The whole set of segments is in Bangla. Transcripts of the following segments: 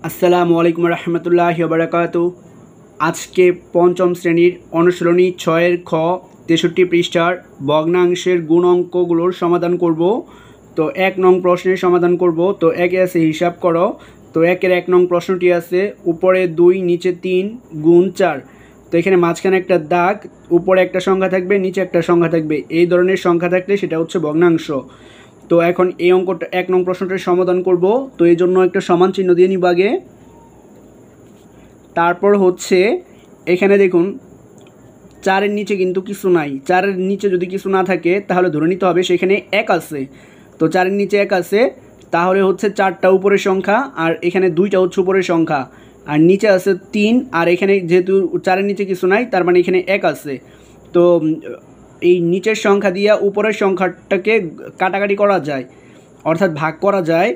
আসসালামু আলাইকুম রহমতুল্লাহি ওয়া বারাকাতুহু। আজকে পঞ্চম শ্রেণীর অনুশীলনী 6-এর খ 63 পৃষ্ঠার ভগ্নাংশের গুণ অঙ্কগুলোর সমাধান করব। তো 1 নং প্রশ্নের সমাধান করব। তো একে আছে হিসাব করো। তো একের 1 নং প্রশ্নটি আছে উপরে 2 নিচে 3 গুণ 4। তো এখানে মাঝখানে একটা দাগ, উপরে একটা সংখ্যা থাকবে, নিচে একটা সংখ্যা থাকবে। এই ধরনের সংখ্যা থাকলে সেটা হচ্ছে ভগ্নাংশ। তো এখন এই অঙ্কটা 1 নং প্রশ্নটার সমাধান করব। তো এই জন্য একটা সমান চিহ্ন দিয়ে নিব আগে। তারপর হচ্ছে এখানে দেখুন 4-এর নিচে কিন্তু কিছু নাই। 4-এর নিচে যদি কিছু না থাকে তাহলে ধরে নিতে হবে সেখানে 1 আছে। তো 4-এর নিচে 1 আছে, তাহলে হচ্ছে 4টা উপরের সংখ্যা আর এখানে 2টা হচ্ছে উপরের সংখ্যা, আর নিচে আছে 3। আর এখানে যেহেতু 4-এর নিচে কিছু নাই তার মানে এখানে 1 আছে। তো এই নিচের সংখ্যা দিয়ে উপরের সংখ্যাটাকে কাটাকাটি করা যায়, অর্থাৎ ভাগ করা যায়,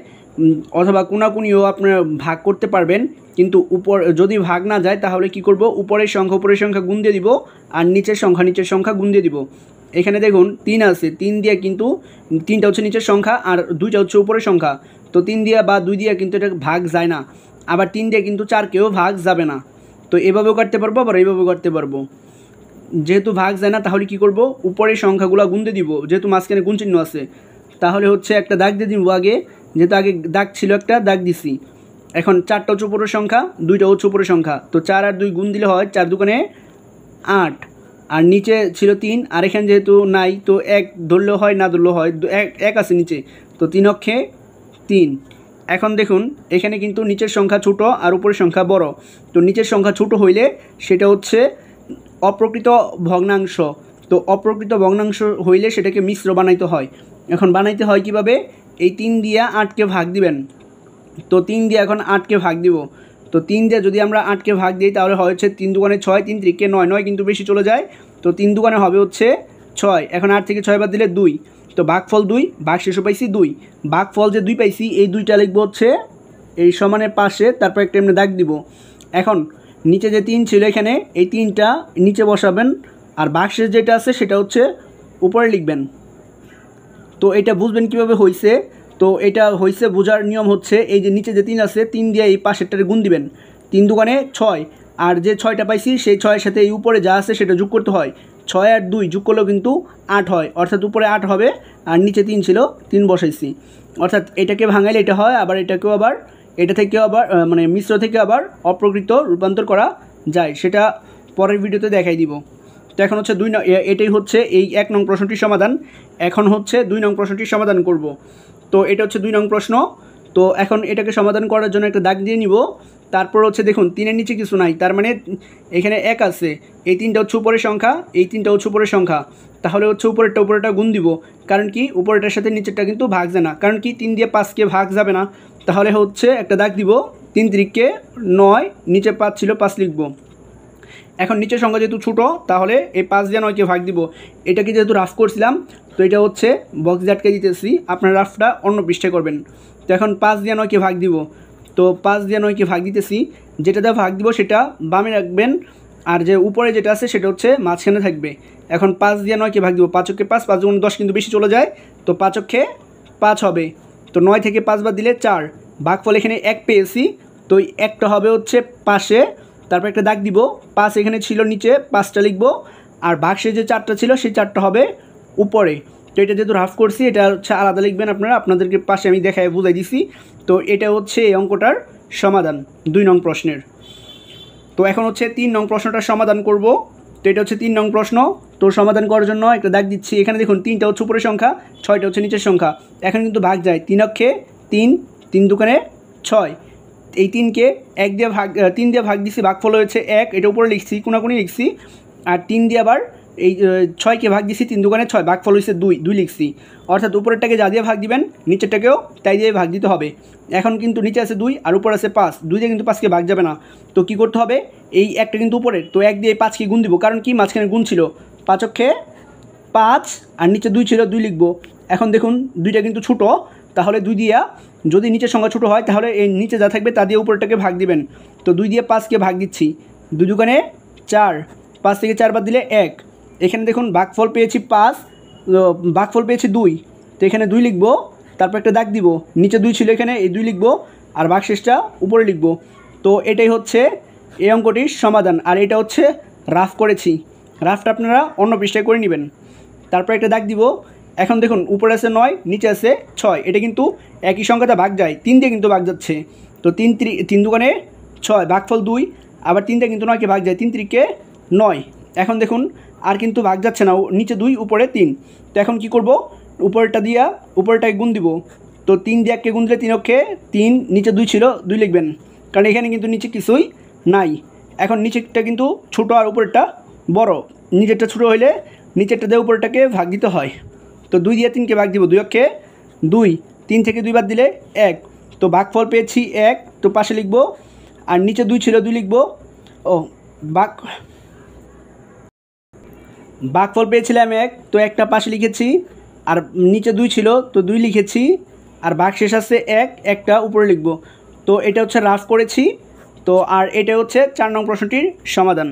অথবা কোনাকুনিও আপনারা ভাগ করতে পারবেন। কিন্তু উপর যদি ভাগ না যায় তাহলে কি করব, উপরের সংখ্যা গুণ দিয়ে দিব আর নিচের সংখ্যা গুণ দিয়ে দিব। এখানে দেখুন 3 আছে, 3 দিয়ে কিন্তু 3টা হচ্ছে নিচের সংখ্যা আর 2টা হচ্ছে উপরের সংখ্যা। তো 3 দিয়ে বা 2 দিয়ে কিন্তু এটা ভাগ যায় না, আবার 3 দিয়ে কিন্তু 4কেও ভাগ যাবে না। তো এভাবেও কাটতে পারবো, আবার এইভাবেও কাটতে পারবো। যেহেতু ভাগ যায় না তাহলে কি করব, উপরের সংখ্যাগুলো গুণ দিয়ে দিব, যেহেতু মাঝখানে গুণ চিহ্ন আছে। তাহলে হচ্ছে একটা দাগ দিয়ে দিব আগে, যেহেতু আগে দাগ ছিল একটা দাগ দিছি। এখন 4টা হচ্ছে উপরের সংখ্যা, 2টা হচ্ছে উপরের সংখ্যা। তো 4 আর 2 গুণ দিলে হয় 4 দুগুণে 8, আর নিচে ছিল 3, আর এখানে যেহেতু নাই তো 1 ধরলেও হয়, না ধরলেও হয়, 1 আছে নিচে। তো 3 অক্ষে 3। এখন দেখুন এখানে কিন্তু নিচের সংখ্যা ছোট আর উপরের সংখ্যা বড়। তো নিচের সংখ্যা ছোট হইলে সেটা হচ্ছে অপ্রকৃত ভগ্নাংশ। তো অপ্রকৃত ভগ্নাংশ হইলে সেটাকে মিশ্র বানাইতে হয়। এখন বানাইতে হয় কিভাবে, এই 3 দিয়ে 8কে ভাগ দিবেন। তো 3 দিয়ে এখন 8কে ভাগ দিব। তো 3 দিয়ে যদি আমরা 8কে ভাগ দিই তাহলে হচ্ছে 3 দুগুণে 6, 3 3কে 9, 9 কিন্তু বেশি চলে যায়। তো 3 দুগুণে হবে হচ্ছে 6। এখন 8 থেকে 6 বাদ দিলে 2। তো ভাগফল 2, ভাগশেষও পাইছি 2। ভাগফল যে 2 পাইছি এই 2টা লিখবো হচ্ছে এই সমানের পাশে, তারপর একটা এমনি দাগ দিব। এখন নিচে যে 3 ছিল এখানে এই 3টা নিচে বসাবেন, আর ভাগশেষ যেটা আছে সেটা হচ্ছে উপরে লিখবেন। তো এটা বুঝবেন কিভাবে হয়েছে। তো এটা হয়েছে বোঝার নিয়ম হচ্ছে এই যে নিচে যে 3 আছে, 3 দিয়ে এই পাশেরটারে গুণ দিবেন। 3 দুগুণে 6, আর যে 6টা পাইছি সেই 6-এর সাথে এই উপরে যা আছে সেটা যোগ করতে হয়। 6 আর 2 যোগ করলেও কিন্তু 8 হয়, অর্থাৎ উপরে 8 হবে আর নিচে 3 ছিল, 3 বসাইছি। অর্থাৎ এটাকে ভাঙাইলে এটা হয়, আবার এটাকেও আবার এটা থেকেও আবার মানে মিশ্র থেকে আবার অপ্রকৃত রূপান্তর করা যায়, সেটা পরের ভিডিওতে দেখাই দিব। তো এখন হচ্ছে এটাই হচ্ছে এই 1 নং প্রশ্নটির সমাধান। এখন হচ্ছে 2 নং প্রশ্নটির সমাধান করব। তো এটা হচ্ছে 2 নং প্রশ্ন। তো এখন এটাকে সমাধান করার জন্য একটা দাগ দিয়ে নিব। তারপর হচ্ছে দেখুন 3-এর নিচে কিছু নাই, তার মানে এখানে 1 আছে। এই 3টা হচ্ছে উপরের সংখ্যা, এই 3টা হচ্ছে উপরের সংখ্যা। তাহলে হচ্ছে উপরেরটা গুণ দিব, কারণ কি উপরেরটার সাথে নিচেরটা কিন্তু ভাগ যায় না, কারণ কি 3 দিয়ে 5কে ভাগ যাবে না। তাহলে হচ্ছে একটা দাগ দিব, 3 3কে 9, নিচে 5 ছিল 5 লিখব। এখন নিচের সংখ্যা যেহেতু ছোটো তাহলে এই 5 দিয়ে 9কে ভাগ দিব। এটাকে যেহেতু রাফ করছিলাম তো এটা হচ্ছে বক্স দিয়ে আটকে দিতেছি, আপনার রাফটা অন্য পৃষ্ঠায় করবেন। তো এখন 5 দিয়ে 9কে ভাগ দিব। তো 5 দিয়ে 9কে ভাগ দিতেছি, যেটা দিয়ে ভাগ দিব সেটা বামে রাখবেন, আর যে উপরে যেটা আছে সেটা হচ্ছে মাঝখানে থাকবে। এখন 5 দিয়ে 9কে ভাগ দিব, 5 অক্ষে 5, 5 গুণ 10 কিন্তু বেশি চলে যায়। তো 5 অক্ষে 5 হবে। তো 9 থেকে 5 বাদ দিলে 4। ভাগফল এখানে 1 পেয়েছি, তো একটা হবে হচ্ছে পাশে, তারপর একটা দাগ দিব। 5 এখানে ছিল নিচে, 5টা লিখব, আর ভাগশেষ যে 4টা ছিল সেই 4টা হবে উপরে। তো এটা যেহেতু রাফ করছি এটা হচ্ছে আলাদা লিখবেন আপনারা, আপনাদেরকে পাশে আমি দেখায় বুঝাই দিছি। তো এটা হচ্ছে এই অঙ্কটার সমাধান 2 নং প্রশ্নের। তো এখন হচ্ছে 3 নং প্রশ্নটার সমাধান করব। তো এটা হচ্ছে 3 নং প্রশ্ন। তো সমাধান করার জন্য একটা দাগ দিচ্ছি। এখানে দেখুন 3টা হচ্ছে উপরের সংখ্যা, 6টা হচ্ছে নিচের সংখ্যা। এখন কিন্তু ভাগ যায়, 3 অক্ষে 3, 3 দুগুণে 6। এই 3কে 1 দিয়ে 3 দিয়ে ভাগ দিচ্ছি, ভাগফল হয়েছে 1, এটা উপরে লিখছি, কোনাকুনি লিখছি। আর 3 দিয়ে আবার এই 6কে ভাগ দিচ্ছি, 3 দুগুণে 6, ভাগফল হয়েছে 2, 2 লিখছি। অর্থাৎ উপরেরটাকে যা দিয়ে ভাগ দিবেন নিচেরটাকেও তাই দিয়ে ভাগ দিতে হবে। এখন কিন্তু নিচে আছে 2 আর উপরে আছে 5, 2 দিয়ে কিন্তু 5কে ভাগ যাবে না। তো কী করতে হবে, এই একটা কিন্তু উপরের, তো 1 দিয়ে 5কে গুণ দিব, কারণ কি মাঝখানে গুণ ছিল। 5 অক্ষে 5 আর নিচে 2 ছিল, 2 লিখব। এখন দেখুন 2টা কিন্তু ছোটো, তাহলে 2 দিয়া যদি নিচের সংখ্যা ছোটো হয় তাহলে এই নিচে যা থাকবে তা দিয়ে উপরটাকে ভাগ দিবেন। তো 2 দিয়ে 5কে ভাগ দিচ্ছি, 2 দুগুণে 4, 5 থেকে 4 বাদ দিলে 1। এখানে দেখুন ভাগফল পেয়েছি 5, ভাগফল পেয়েছি 2, তো এখানে 2 লিখব, তারপর একটা দাগ দিব। নিচে 2 ছিল এখানে, এই 2 লিখব, আর ভাগশেষটা উপরে লিখব। তো এটাই হচ্ছে এই অঙ্কটির সমাধান। আর এটা হচ্ছে রাফ করেছি, রাফটা আপনারা অন্য পৃষ্ঠায় করে নেবেন। তারপর একটা দাগ দিব। এখন দেখুন উপরে আছে 9, নিচে আছে 6, এটা কিন্তু একই সংখ্যাতে ভাগ যায়, 3 দিয়ে কিন্তু ভাগ যাচ্ছে। তো 3 দুগুণে 6, ভাগফল 2, আবার 3 দিয়ে কিন্তু 9কে ভাগ যায়, 3 3কে 9। এখন দেখুন আর কিন্তু ভাগ যাচ্ছে না, নিচে 2 উপরে 3। তো এখন কি করব, উপরেরটা দিয়া উপরেরটাকে গুণ দিব। তো 3 দিয়ে 1কে গুণ দিলে 3 অক্ষে 3, নিচে 2 ছিল 2 লিখবেন, কারণ এখানে কিন্তু নিচে কিছুই নাই। এখন নিচেরটা কিন্তু ছোটো আর উপরেরটা বড়, নিচেরটা ছোটো হইলে নিচেরটা দিয়ে উপরেরটাকে ভাগ দিতে হয়। তো 2 দিয়ে 3কে ভাগ দিব, 2 অক্ষে 2, 3 থেকে 2 বাদ দিলে 1। তো ভাগফল পেয়েছি 1, তো পাশে লিখব। আর নিচে 2 ছিল 2 লিখব। ও ভাগফল পেয়েছিলাম 1, তো একটা পাশে লিখেছি। আর নিচে 2 ছিল তো 2 লিখেছি। আর ভাগশেষ আছে 1, একটা উপরে লিখব। তো এটা হচ্ছে রাফ করেছি। তো আর এটা হচ্ছে 4 নং প্রশ্নটির সমাধান।